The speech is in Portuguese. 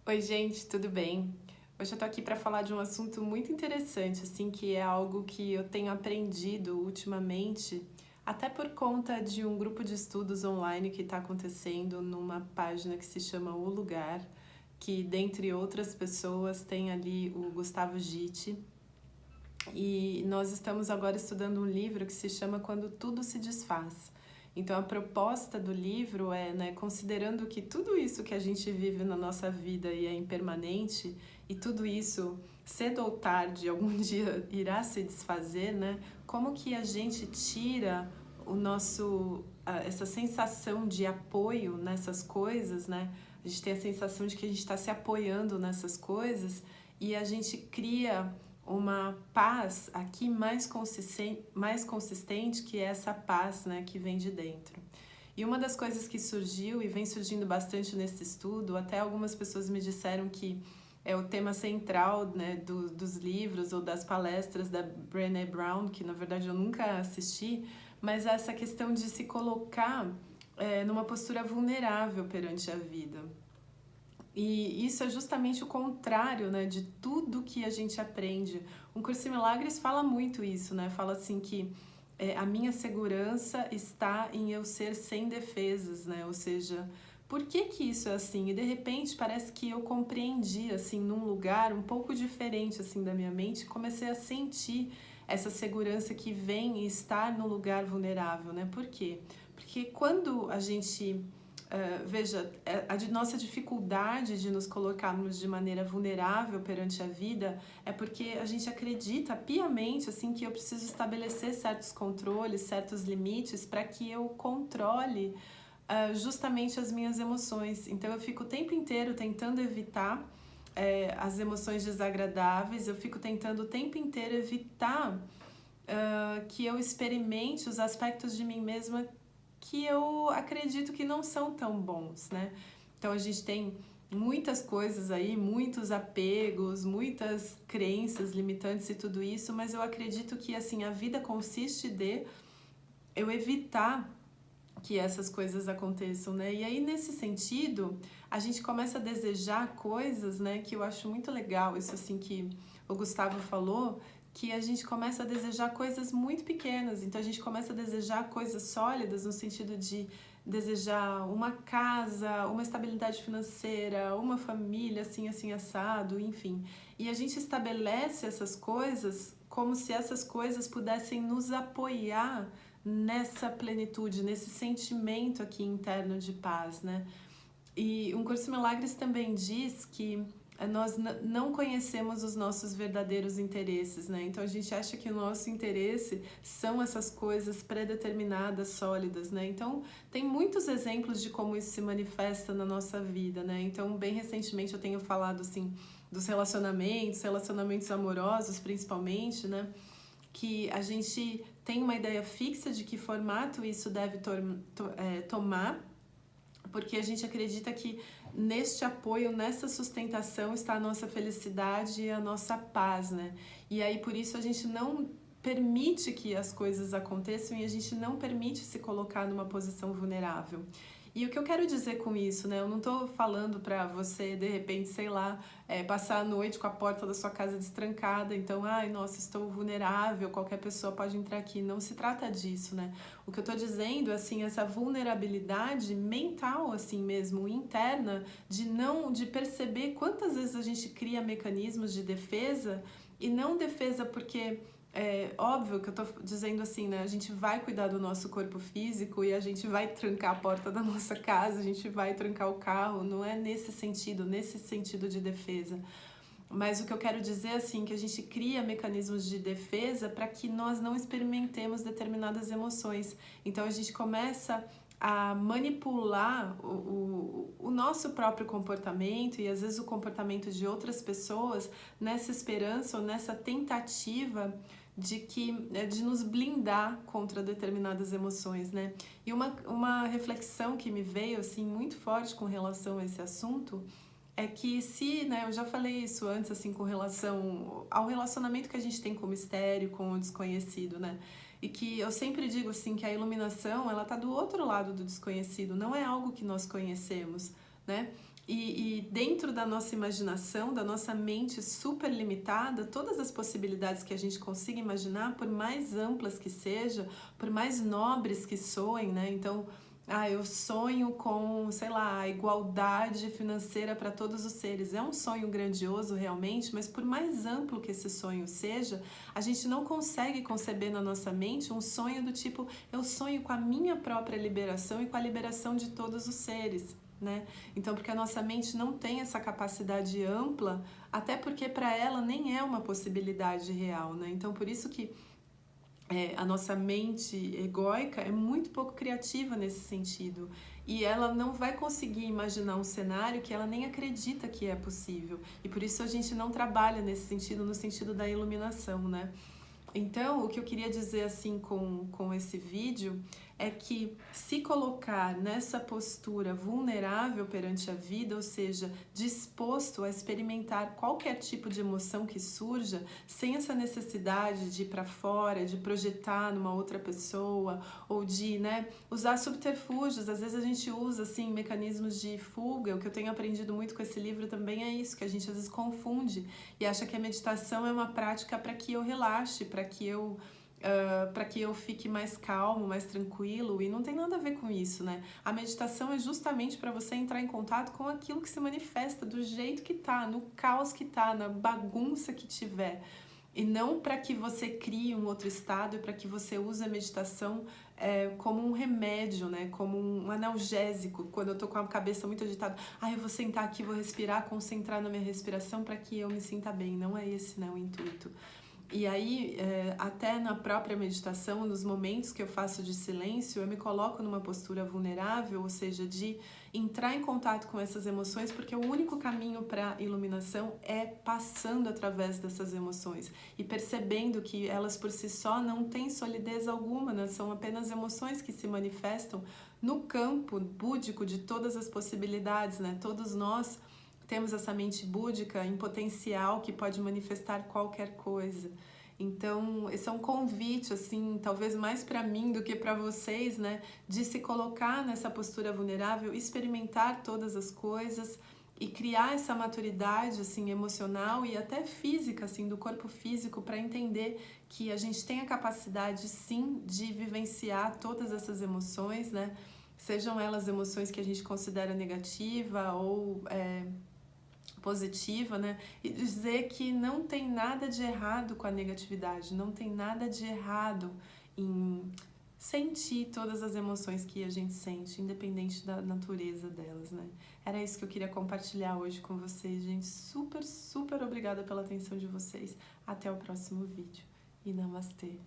Oi, gente, tudo bem? Hoje eu tô aqui para falar de um assunto muito interessante, assim, que é algo que eu tenho aprendido ultimamente, até por conta de um grupo de estudos online que está acontecendo numa página que se chama O Lugar, que dentre outras pessoas tem ali o Gustavo Gitti, e nós estamos agora estudando um livro que se chama Quando Tudo se Desfaz. Então a proposta do livro é, né, considerando que tudo isso que a gente vive na nossa vida e é impermanente, e tudo isso, cedo ou tarde, algum dia irá se desfazer, né? Como que a gente tira essa sensação de apoio nessas coisas, né? A gente tem a sensação de que a gente está se apoiando nessas coisas e a gente cria uma paz aqui mais consistente, que é essa paz, né, que vem de dentro. E uma das coisas que surgiu e vem surgindo bastante nesse estudo, até algumas pessoas me disseram que é o tema central, né, dos livros ou das palestras da Brené Brown, que na verdade eu nunca assisti, mas essa questão de se colocar numa postura vulnerável perante a vida. E isso é justamente o contrário, né, de tudo que a gente aprende. Um Curso em Milagres fala muito isso, né? Fala assim que a minha segurança está em eu ser sem defesas, né? Ou seja, por que que isso é assim? E de repente parece que eu compreendi, assim, num lugar um pouco diferente, assim, da minha mente, comecei a sentir essa segurança que vem e estar no lugar vulnerável, né? Por quê? Porque quando a gente veja, nossa dificuldade de nos colocarmos de maneira vulnerável perante a vida é porque a gente acredita piamente assim que eu preciso estabelecer certos controles, certos limites para que eu controle justamente as minhas emoções. Então eu fico o tempo inteiro tentando evitar as emoções desagradáveis, eu fico tentando o tempo inteiro evitar que eu experimente os aspectos de mim mesma que eu acredito que não são tão bons, né? Então a gente tem muitas coisas aí, muitos apegos, muitas crenças limitantes e tudo isso, mas eu acredito que assim a vida consiste de eu evitar que essas coisas aconteçam, né? E aí nesse sentido, a gente começa a desejar coisas, né, que eu acho muito legal, isso assim que o Gustavo falou, que a gente começa a desejar coisas muito pequenas. Então a gente começa a desejar coisas sólidas no sentido de desejar uma casa, uma estabilidade financeira, uma família assim assim assado, enfim. E a gente estabelece essas coisas como se essas coisas pudessem nos apoiar nessa plenitude, nesse sentimento aqui interno de paz, né? E um Curso em Milagres também diz que nós não conhecemos os nossos verdadeiros interesses, né? Então a gente acha que o nosso interesse são essas coisas pré-determinadas, sólidas, né? Então tem muitos exemplos de como isso se manifesta na nossa vida, né? Então bem recentemente eu tenho falado assim dos relacionamentos amorosos principalmente, né? Que a gente tem uma ideia fixa de que formato isso deve tomar, porque a gente acredita que neste apoio, nessa sustentação está a nossa felicidade e a nossa paz, né? E aí por isso a gente não permite que as coisas aconteçam e a gente não permite se colocar numa posição vulnerável. E o que eu quero dizer com isso, né? Eu não tô falando pra você, de repente, sei lá, passar a noite com a porta da sua casa destrancada, então, ai, nossa, estou vulnerável, qualquer pessoa pode entrar aqui. Não se trata disso, né? O que eu tô dizendo, assim, essa vulnerabilidade mental, assim mesmo, interna, de perceber quantas vezes a gente cria mecanismos de defesa, e não defesa porque óbvio que eu tô dizendo assim, né? A gente vai cuidar do nosso corpo físico e a gente vai trancar a porta da nossa casa, a gente vai trancar o carro, não é nesse sentido de defesa. Mas o que eu quero dizer assim, que a gente cria mecanismos de defesa para que nós não experimentemos determinadas emoções. Então a gente começa a manipular o nosso próprio comportamento e às vezes o comportamento de outras pessoas nessa esperança ou nessa tentativa de nos blindar contra determinadas emoções, né? E uma reflexão que me veio assim muito forte com relação a esse assunto é que se, né, eu já falei isso antes, assim, com relação ao relacionamento que a gente tem com o mistério, com o desconhecido, né? E que eu sempre digo, assim, que a iluminação, ela tá do outro lado do desconhecido, não é algo que nós conhecemos, né? E dentro da nossa imaginação, da nossa mente super limitada, todas as possibilidades que a gente consiga imaginar, por mais amplas que sejam, por mais nobres que soem, né? Então, eu sonho com, sei lá, a igualdade financeira para todos os seres. É um sonho grandioso realmente, mas por mais amplo que esse sonho seja, a gente não consegue conceber na nossa mente um sonho do tipo, eu sonho com a minha própria liberação e com a liberação de todos os seres. Né? Então, porque a nossa mente não tem essa capacidade ampla, até porque para ela nem é uma possibilidade real, né? Então, por isso que a nossa mente egóica é muito pouco criativa nesse sentido. E ela não vai conseguir imaginar um cenário que ela nem acredita que é possível. E por isso a gente não trabalha nesse sentido, no sentido da iluminação, né? Então, o que eu queria dizer assim com esse vídeo é que se colocar nessa postura vulnerável perante a vida, ou seja, disposto a experimentar qualquer tipo de emoção que surja, sem essa necessidade de ir para fora, de projetar numa outra pessoa, ou de, né, usar subterfúgios. Às vezes a gente usa assim mecanismos de fuga. O que eu tenho aprendido muito com esse livro também é isso, que a gente às vezes confunde e acha que a meditação é uma prática para que eu relaxe, para que eu fique mais calmo, mais tranquilo, e não tem nada a ver com isso, né? A meditação é justamente para você entrar em contato com aquilo que se manifesta do jeito que tá, no caos que tá, na bagunça que tiver. E não para que você crie um outro estado e para que você use a meditação como um remédio, né? Como um analgésico. Quando eu tô com a cabeça muito agitada, eu vou sentar aqui, vou respirar, concentrar na minha respiração para que eu me sinta bem. Não é esse, né, o intuito. E aí, até na própria meditação, nos momentos que eu faço de silêncio, eu me coloco numa postura vulnerável, ou seja, de entrar em contato com essas emoções, porque o único caminho para a iluminação é passando através dessas emoções e percebendo que elas por si só não têm solidez alguma, né? São apenas emoções que se manifestam no campo búdico de todas as possibilidades, né? Todos nós temos essa mente búdica em potencial que pode manifestar qualquer coisa. Então, esse é um convite, assim, talvez mais para mim do que para vocês, né? De se colocar nessa postura vulnerável, experimentar todas as coisas e criar essa maturidade, assim, emocional e até física, assim, do corpo físico, para entender que a gente tem a capacidade, sim, de vivenciar todas essas emoções, né? Sejam elas emoções que a gente considera negativa ou positiva, né? E dizer que não tem nada de errado com a negatividade, não tem nada de errado em sentir todas as emoções que a gente sente, independente da natureza delas, né? Era isso que eu queria compartilhar hoje com vocês, gente. Super, super obrigada pela atenção de vocês. Até o próximo vídeo. E namastê!